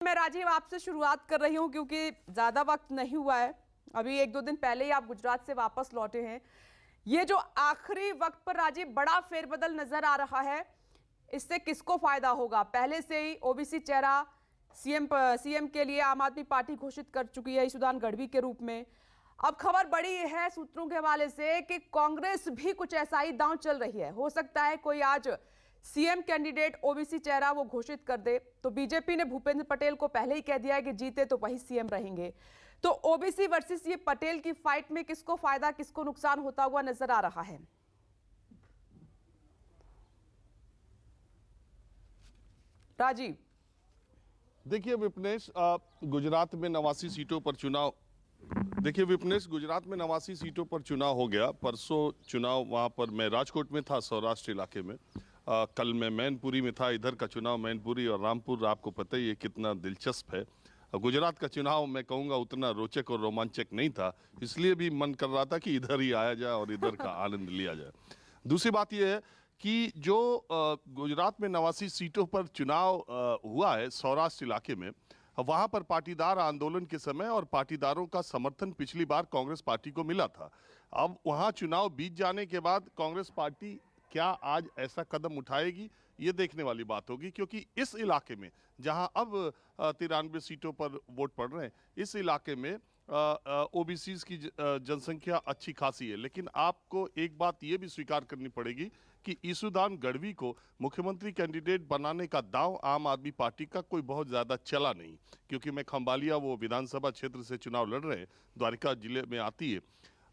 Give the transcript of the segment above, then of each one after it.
मैं राजीव आपसे शुरुआत कर रही हूं क्योंकि ज्यादा वक्त नहीं हुआ है। अभी एक दो दिन पहले ही आप गुजरात से वापस लौटे हैं। ये जो आखिरी वक्त पर राजीव बड़ा फेरबदल नजर आ रहा है, इससे किसको फायदा होगा? पहले से ही ओबीसी चेहरा सीएम के लिए आम आदमी पार्टी घोषित कर चुकी है ईसुदान गढ़वी के रूप में। अब खबर बड़ी है सूत्रों के हवाले से कि कांग्रेस भी कुछ ऐसा ही दांव चल रही है। हो सकता है कोई आज सीएम कैंडिडेट ओबीसी चेहरा वो घोषित कर दे। तो बीजेपी ने भूपेंद्र पटेल को पहले ही कह दिया है कि जीते तो वही सीएम रहेंगे। तो ओबीसी वर्सेस ये पटेल की फाइट में किसको फायदा किसको नुकसान होता हुआ नजर आ रहा है? राजीव, देखिए विपनेश, गुजरात में 89 सीटों पर चुनाव गुजरात में 89 सीटों पर चुनाव हो गया। परसों चुनाव वहां पर मैं राजकोट में था, सौराष्ट्र इलाके में। कल मैं मैनपुरी में था। इधर का चुनाव मैनपुरी और रामपुर, आपको पता ही है कितना दिलचस्प है। गुजरात का चुनाव मैं कहूँगा उतना रोचक और रोमांचक नहीं था, इसलिए भी मन कर रहा था कि इधर ही आया जाए और इधर का आनंद लिया जाए। दूसरी बात यह है कि जो गुजरात में 89 सीटों पर चुनाव हुआ है सौराष्ट्र इलाके में, वहां पर पाटीदार आंदोलन के समय और पाटीदारों का समर्थन पिछली बार कांग्रेस पार्टी को मिला था। अब वहां चुनाव बीत जाने के बाद कांग्रेस पार्टी क्या आज ऐसा कदम उठाएगी, ये देखने वाली बात होगी। क्योंकि इस इलाके में जहां अब 93 सीटों पर वोट पड़ रहे हैं, इस इलाके में ओबीसी की जनसंख्या अच्छी खासी है। लेकिन आपको एक बात यह भी स्वीकार करनी पड़ेगी कि ईसुदान गढ़वी को मुख्यमंत्री कैंडिडेट बनाने का दांव आम आदमी पार्टी का कोई बहुत ज्यादा चला नहीं। क्योंकि मैं खंबालिया वो विधानसभा क्षेत्र से चुनाव लड़ रहे हैं, द्वारिका जिले में आती है।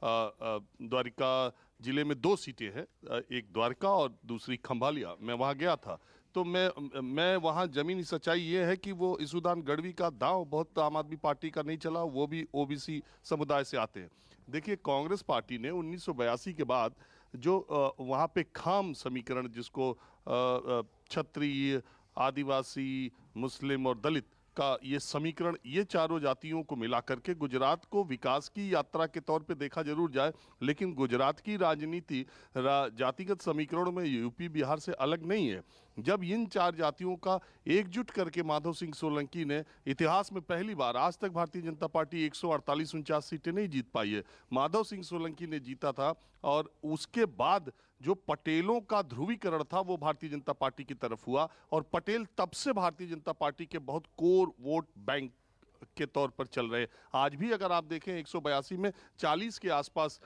द्वारिका जिले में 2 सीटें हैं, एक द्वारका और दूसरी खंभालिया। मैं वहां गया था तो मैं वहां जमीनी सच्चाई ये है कि वो ईसुदान गढ़वी का दांव बहुत आम आदमी पार्टी का नहीं चला, वो भी ओबीसी समुदाय से आते हैं। देखिए, कांग्रेस पार्टी ने 1982 के बाद जो वहां पे खाम समीकरण, जिसको क्षत्रिय, आदिवासी, मुस्लिम और दलित का ये समीकरण, ये चारों जातियों को मिला करके गुजरात को विकास की यात्रा के तौर पे देखा जरूर जाए। लेकिन गुजरात की राजनीति जातिगत समीकरणों में यूपी बिहार से अलग नहीं है। जब इन 4 जातियों का एकजुट करके माधव सिंह सोलंकी ने इतिहास में पहली बार, आज तक भारतीय जनता पार्टी 148-49 सीटें नहीं जीत पाई है, माधव सिंह सोलंकी ने जीता था। और उसके बाद जो पटेलों का ध्रुवीकरण था वो भारतीय जनता पार्टी की तरफ हुआ, और पटेल तब से भारतीय जनता पार्टी के बहुत कोर वोट बैंक के तौर पर चल रहे। आज भी अगर आप देखें 182 में 40 के आसपास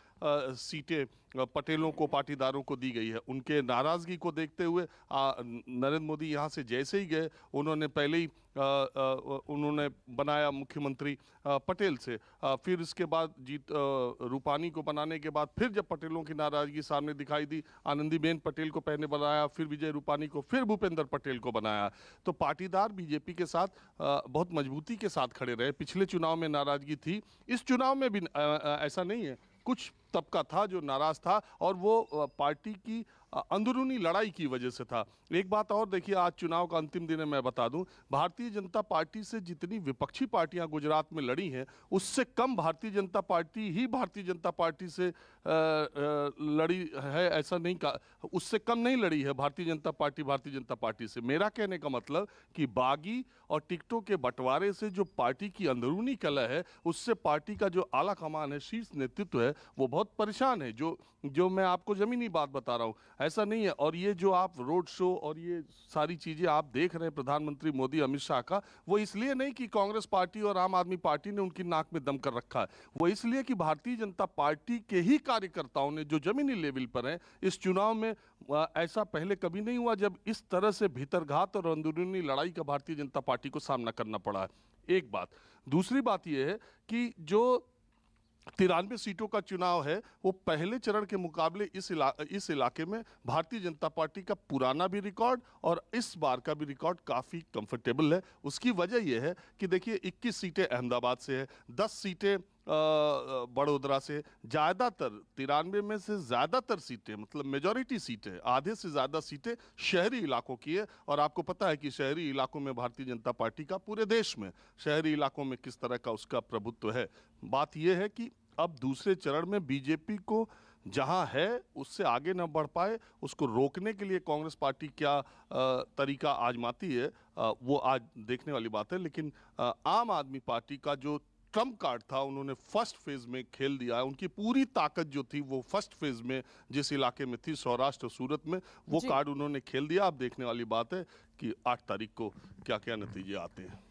सीटें पटेलों को, पाटीदारों को दी गई है। उनके नाराजगी को देखते हुए नरेंद्र मोदी यहां से जैसे ही गए, उन्होंने पहले ही उन्होंने बनाया मुख्यमंत्री पटेल से। फिर इसके बाद रूपानी को बनाने के बाद फिर जब पटेलों की नाराजगी सामने दिखाई दी, आनंदीबेन पटेल को पहले बनाया, फिर विजय रूपानी को, फिर भूपेंद्र पटेल को बनाया। तो पाटीदार बीजेपी के साथ बहुत मजबूती के साथ खड़े रहे। पिछले चुनाव में नाराजगी थी, इस चुनाव में भी ऐसा नहीं है। कुछ तबका था जो नाराज था, और वो पार्टी की अंदरूनी लड़ाई की वजह से था। एक बात और देखिए, आज चुनाव का अंतिम दिन है। मैं बता दूं, भारतीय जनता पार्टी से जितनी विपक्षी पार्टियां गुजरात में लड़ी हैं, उससे कम भारतीय जनता पार्टी ही भारतीय जनता पार्टी से लड़ी है। ऐसा नहीं कहा, उससे कम नहीं लड़ी है भारतीय जनता पार्टी से। मेरा कहने का मतलब कि बागी और टिकटों के बंटवारे से जो पार्टी की अंदरूनी कलह है, उससे पार्टी का जो आला कमान है, शीर्ष नेतृत्व है, वो बहुत परेशान है। जो मैं आपको जमीनी बात बता रहा हूं, ऐसा नहीं है। और ये जो आप रोड शो और ये सारी चीजें आप देख रहे हैं प्रधानमंत्री मोदी, अमित शाह का, वो इसलिए नहीं कि कांग्रेस पार्टी और आम आदमी पार्टी ने उनकी नाक में दम कर रखा है। वो इसलिए कि भारतीय जनता पार्टी के ही कार्यकर्ताओं ने, जो जमीनी लेवल पर हैं, इस चुनाव में ऐसा पहले कभी नहीं हुआ जब इस तरह से भीतरघात और अंदरूनी लड़ाई का भारतीय जनता पार्टी को सामना करना पड़ा है। एक बात। दूसरी बात यह है कि जो 93 सीटों का चुनाव है, वो पहले चरण के मुकाबले इस इलाके में भारतीय जनता पार्टी का पुराना भी रिकॉर्ड और इस बार का भी रिकॉर्ड काफी कंफर्टेबल है। उसकी वजह यह है कि देखिए, 21 सीटें अहमदाबाद से है, 10 सीटें बड़ोदरा से, ज्यादातर 93 में से ज्यादातर सीटें, मतलब मेजॉरिटी सीटें, आधे से ज्यादा सीटें शहरी इलाकों की है। और आपको पता है कि शहरी इलाकों में भारतीय जनता पार्टी का पूरे देश में शहरी इलाकों में किस तरह का उसका प्रभुत्व है। बात यह है कि अब दूसरे चरण में बीजेपी को जहां है उससे आगे न बढ़ पाए, उसको रोकने के लिए कांग्रेस पार्टी क्या तरीका आजमाती है, वो आज देखने वाली बात है। लेकिन आम आदमी पार्टी का जो ट्रम्प कार्ड था उन्होंने फर्स्ट फेज में खेल दिया है। उनकी पूरी ताकत जो थी वो फर्स्ट फेज में जिस इलाके में थी, सौराष्ट्र सूरत में, वो कार्ड उन्होंने खेल दिया। अब देखने वाली बात है कि 8 तारीख को क्या क्या नतीजे आते हैं।